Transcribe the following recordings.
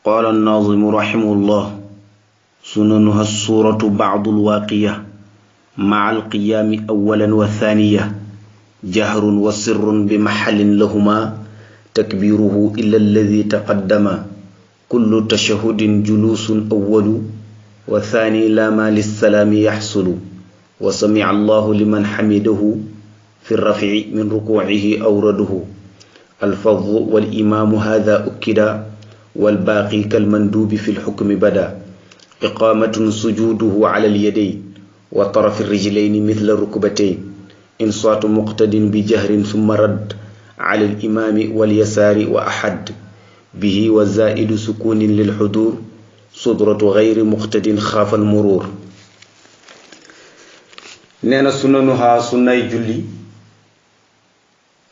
قال الناظم رحمه الله: سننها الصورة بعض الواقية مع القيام أولا وثانية، جهر وسر بمحل لهما، تكبيره إلا الذي تقدم، كل تشهد جلوس أول، وثاني لا ما للسلام يحصل، وسمع الله لمن حمده، في الرفع من ركوعه أورده، الفظ والإمام هذا أكدا، والباقي كالمندوب في الحكم بدا، إقامة سجوده على اليدين، وطرف الرجلين مثل الركبتين، إنصات مقتد بجهر ثم رد على الإمام واليسار وأحد، به وزائد سكون للحضور، صدرة غير مقتد خاف المرور. نينا سننها سنة جلي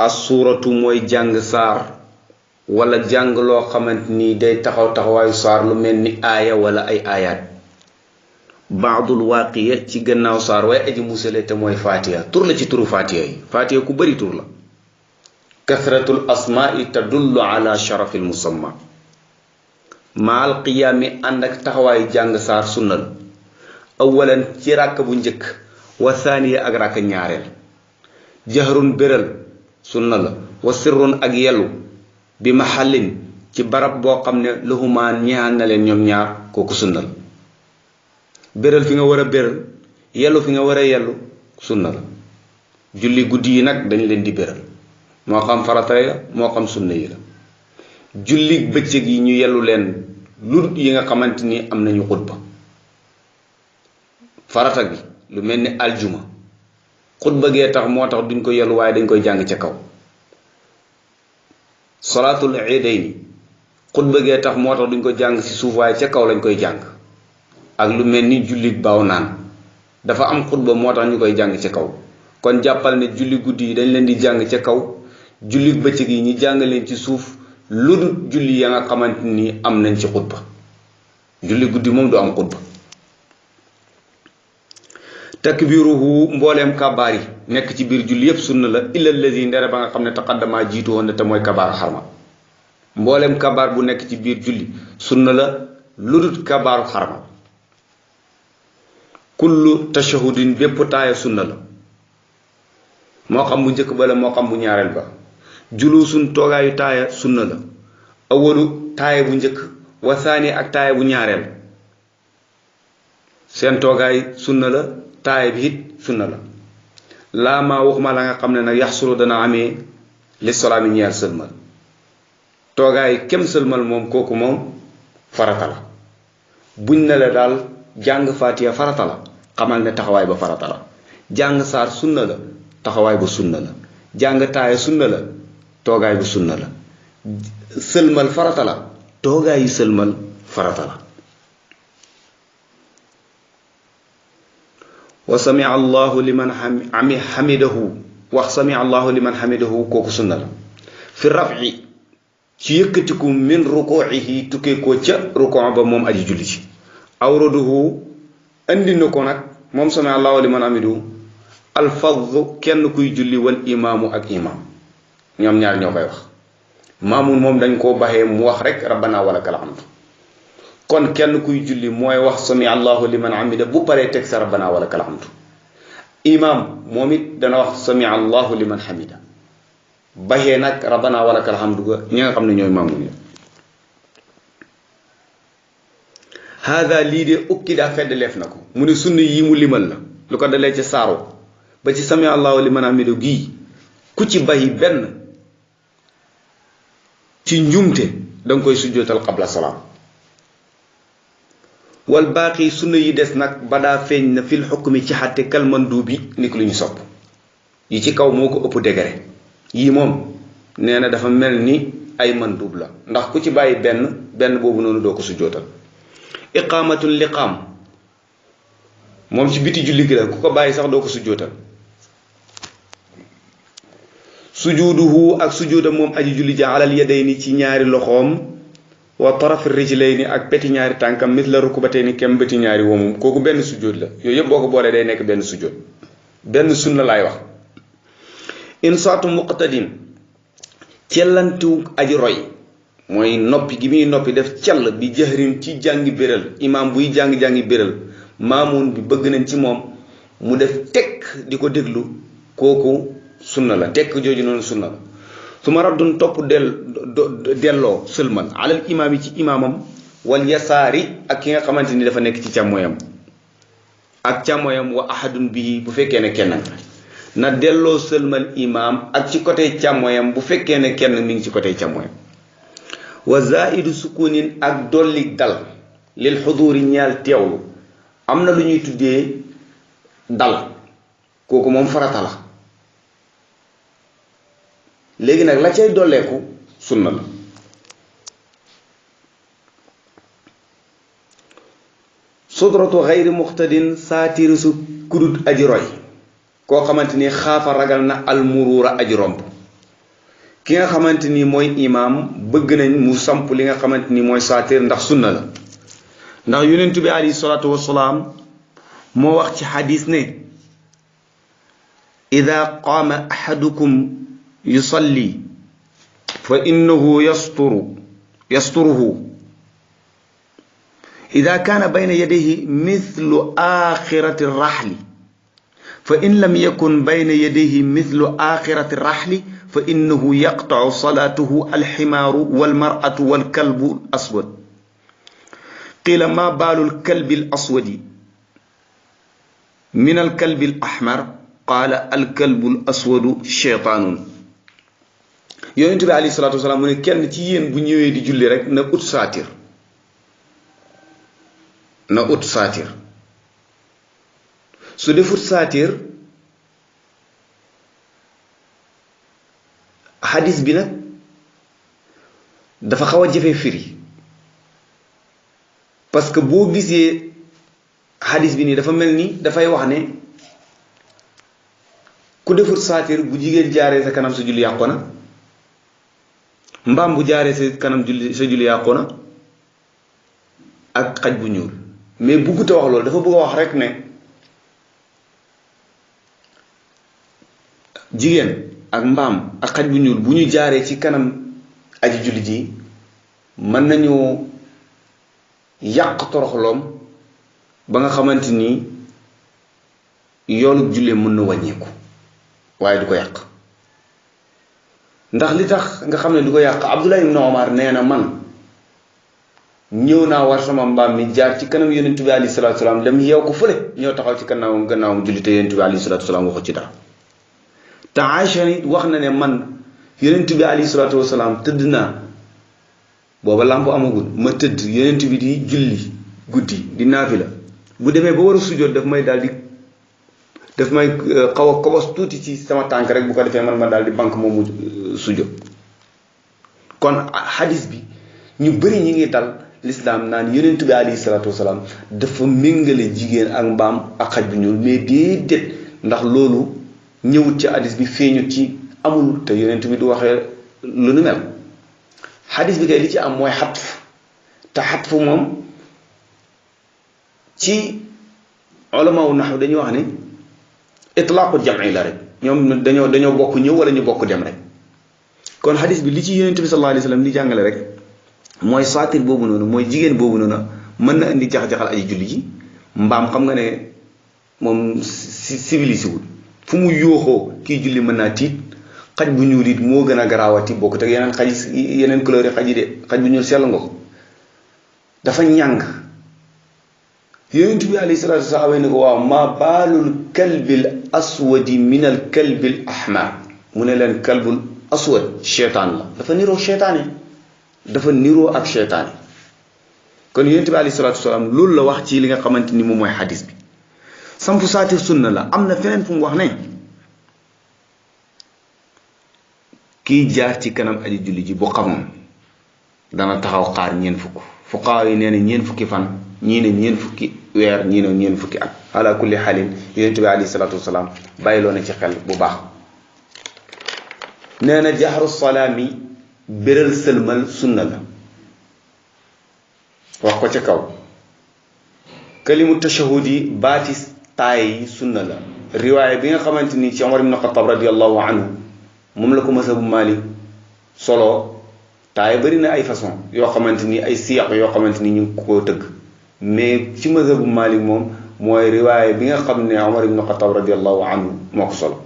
الصورة موي جانغ سار wala jàng loo xamante ni day taxaw taxawaayu saar lu mel ni aaya wala ay aayaat. baadul waaqiya ci gannaaw saar waaye aji musale te mooy fatiha. tur la ci turu fatiha yi. fatiha ku bari tur la. kasratul asmaai tadullu ala sharafil musamma. maal qiyaami ànd ak taxawaayu jàng saar sunna la. awalan ci ràkk bu njëkk, wa thaniya ak ràkk ñaareel. jahrun béral sunna la. wa sirrun ak yelu bi mahallin ci barab boo xam ne lahumaan ñaan na leen ñoom ñaar, kooku sunna la. béral fi nga war a béral, yellu fi nga war a yellu, sunna la. julli guddi yi nag dañ leen di béral, moo xam farata la moo xam sunna yi la. julli bëccëg yi ñu yellu leen lu yi nga xamante ni am nañu xutba. farata gi lu mel ni aljuma, xutba gee tax moo tax duñ ko yellu waaye dañ koy jàng ca kaw. salaatul iidayni, xutba gee tax moo tax duñ ko jàng ci suuf waaye ca kaw lañ koy jàng. ak lu mel ni jullit baaw naan dafa am xutba moo tax ñu koy jàng ca kaw. kon jàppal ne julli guddi yi dañ leen di jàng ca kaw, julli bëccëg yi ñu jàng leen ci suuf, lu dul julli ya nga xamante ni am nañ ci xutba. julli guddi moom du am xutba. takbiruhu mbooleem kabaar yi nekk ci biir julli yépp sunna la, illa allazi ndere ba nga xam ne taqaddama jiitu woon na te mooy kabaar xarma. mbooleem kabaar bu nekk ci biir julli sunna la, lu dul kabaaru xarma. kullu tashahudin bépp taaya sunna la, moo xam bu njëkk ba la moo xam bu ñaareel ba. julusun toogaayu taaya sunna la, awalu taaya bu njëkk, wa saani ak taaya bu ñaareel seen toogaay sunna la, taaya bi it sunna la. laa maa waxuma la nga xam ne nag yaxsulu dana amee li salaami ñeel sëlmal. toogaay kem sëlmal moom kooku moom farata la. buñ ne la daal jàng faatiya farata la, xamal ne taxawaay ba farata la. jàng saar sunna la, taxawaay bu sunna la. jàng taaya sunna la, toogaay bu sunna la. sëlmal farata la, toogaayu sëlmal farata la. wa sami allahu liman hamidahu, wax sami allahu liman hamidahu kooku sunna la. fi rafi ci yëkkatiku min rukuuihi tukkee ko ca rukuu ba moom aji julli ci. awraduhu andi na ko nag moom sami allahu liman hamidahu alfadhu kenn kuy julli, wal imaamu ak imaam, ñoom ñaar ñoo koy wax. maamun moom dañ koo baxee mu wax rek rabbana walakal hamd. kon kenn kuy julli mooy wax sami allahu liman hamida bu paree teg sa rabbana walakal hamdu. imaam moom it dana wax sami allahu liman hamida baxee nag rabbana walakal hamdu ga ñi nga xam ne ñooy maamun ya. hada lii de ukki daa fedd leef na ko mu ne sunna yi mu limal la, lu ko dalee ci saaro ba ci sami allahu liman hamida gii, ku ci bayi benn ci njumte danga koy sujjootal qabla salaam. wal baaqi sunna yi des nag ba daa feeñ na fil xukmi ci xatte kal manduubi ni ko lu ñu sopp. yi ci kaw moo ko ëpp degré, yii moom nee na dafa mel ni ay manduub la, ndax ku ci bàyyi benn boobu noonu doo ko sujjootal. iqaamatul liqaam moom ci biti julli gi la, ku ko bàyyi sax doo ko sujjootal. sujuuduhu ak sujuuda moom aji julli ja alal yadayni ci ñaari loxoom, wa taraf rijlayni ak peti ñaari tànkam misla rukubatayni kem bëti ñaari womum, kooku benn sujjóot la. yooyu yëpp boo ko boolee day nekk benn sujjóot. benn sunna laay wax. insaatu muqtadin cellantu aji roy, mooy noppi gi muy noppi def call bi jahrin ci jàngi béral imaam buy jàngi béral maamun bi bëgg nañ ci moom mu def tekk di ko déglu kooku sunna la tekk jooju noonu sunna la su ma raddun topp delloo sëlmal alal imaam yi ci imaamam wal yasaari ak ki nga xamante ni dafa nekk ci càmmoyam ak càmmoyam wa ahadun bii bu fekkee ne kenn na delloo sëlmal imaam ak ci côté càmmoyam bu fekkee ne kenn mi ngi ci côté càmmoyam wa zaidu sukunin ak dolli dal lil xuduri ñaal teewlu am na lu ñuy tuddee dal kooku moom farata la léegi nag la cay dolleeku sunna la sudratu xayri muxtadin saatiri su kudut aji roy koo xamante ni xaafa ragal na almuruura aji romb ki nga xamante ni mooy imaam bëgg nañ mu samp li nga xamante ni mooy saatir ndax sunna la ndax yonent bi alayhi salaatu wasalaam moo wax ci xadis ne ida qaama ahadukum yusalli fa innahu yasturuhu ida kaana bayna yadayhi mithlu axirati raxli fa in lam yakun bayna yadayhi mithlu axirati raxli fa innahu yaqtacu salaatuhu alximaaru walmaratu walkalbu aswad qila ma baalu alkalbi alaswadi min alkalbi alaxmar qaala alkalbu alaswadu cheytaanun yonent bi alayhi salaatu wasalaam mu ne kenn ci yéen bu ñëwee di julli rek na ut saatir su defut saatir xadis bi nag dafa xaw a jafe firi parce que boo gisee xadis bi nii dafa mel ni dafay wax ne ku defut saatir bu jigéen jaaree sa kanam sa julli yàqu na mbaam bu jaaree sa kanam sa julli yàqu na ak xaj bu ñuul mais buggut a wax loolu dafa bëgg a wax rek ne jigéen ak mbaam ak xaj bu ñuul bu ñu jaaree ci kanam aji julli ji mën nañu yàq toroxloom ba nga xamante ni yoolu jullee mën na wàññeeku waaye du ko yàq ndax li tax nga xam ne du ko yàq Abdullah ibn Omar nee na man ñëw naa war sama mbaam mi jaar ci kanam yonent bi alayhi salaatu salaam dem yeew ko fële ñëw taxaw ci gannaawam julli te yonent bi alayhi salaatu salaam waxu ci dara te Aïcha nit wax na ne man yonent bi alayhi salaatu wasalaam tëdd naa booba làmp amagul ma tëdd yonent bi di julli guddi di naafila bu demee ba war a sujjóot daf may xaw a kobos tuuti ci sama tànk rek bu ko defee man ma daal di banque moomu sujjóot kon xadis bi ñu bëri ñi ngi dal lislaam naan yonent bi alayhi salaatu wasalaam dafa méngale jigéen ak mbaam ak xaj bu ñuul mais déedéet ndax loolu ñëwut ci xadis bi feeñut ci amul te yonent bi du waxee lu nu mel xadis bi kay li ci am mooy xatf te xatf moom ci ulamaaw naxw dañuy wax ne itlaaqu jam'i la rek ñoom dañoo bokk ñëw wala ñu bokk dem rek kon xadis bi li ci yonent bi sallallahu alayhi wa sallam li jàngale rek mooy saatir boobu noonu mooy jigéen boobu noonu mën na indi jax-jaxal aji julli ji mbaam xam nga ne moom civilisé wul fu mu yóoxoo kii julli mën naa tiit xaj bu ñuul it moo gën a garaawati bokk te yeneen couleur yi xaj yi de xaj bu ñuul sell nga ko dafa ñàng yonent bi alayhi salaatu wasalaam ne ko waaw ma baalul kalbil aswadi min al kalbil ahmar mu ne leen kalbul aswad cheytaan la dafa niroo cheytaane dafa niroo ak cheytaane kon yonent bi alayhi salaatu wasalaam loolu la wax ci li nga xamante ni moom mooy xadis bi sampu saatir sunna la am na feneen fu mu wax ne kii jaar ci kanam aji julli ji bu xamoon dana taxaw xaar ñeent fukk fuqaa yi nee na ñeent fukki fan ñii ne ñeent fukki weer ñii ne ñeent fukki at ala kulli xaalin yonent bi alayhi salaatu wasalaam bàyyiloo na ci xel bu baax nee na jaxaru salaami béral sëlmal sunna la wax ko ca kaw kalimu tashahud yi baati taay yi sunna la riwaaya bi nga xamante ni ci Omar ibn Xattaab radiallahu anhu moom la ko masabu Maalik solo taaya bari na ay façon yoo xamante ni ay siyaq yoo xamante ni ñu ngi koo tëgg mais ci mazhabu Malik moom mooy riwaaya bi nga xam ne Omar ibn Khattab radiallahu anhu moo ko solo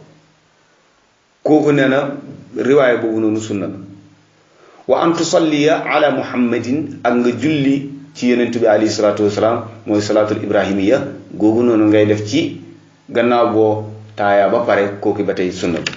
kooku nee na riwaaya boobu noonu sunna la wa an tusalliya ala muhammadin ak nga julli ci yonent bi alayhi salaatu wasalaam mooy salaatul ibrahimiya googu noonu ngay def ci gannaaw boo taaya ba pare kooku ba tey sunna la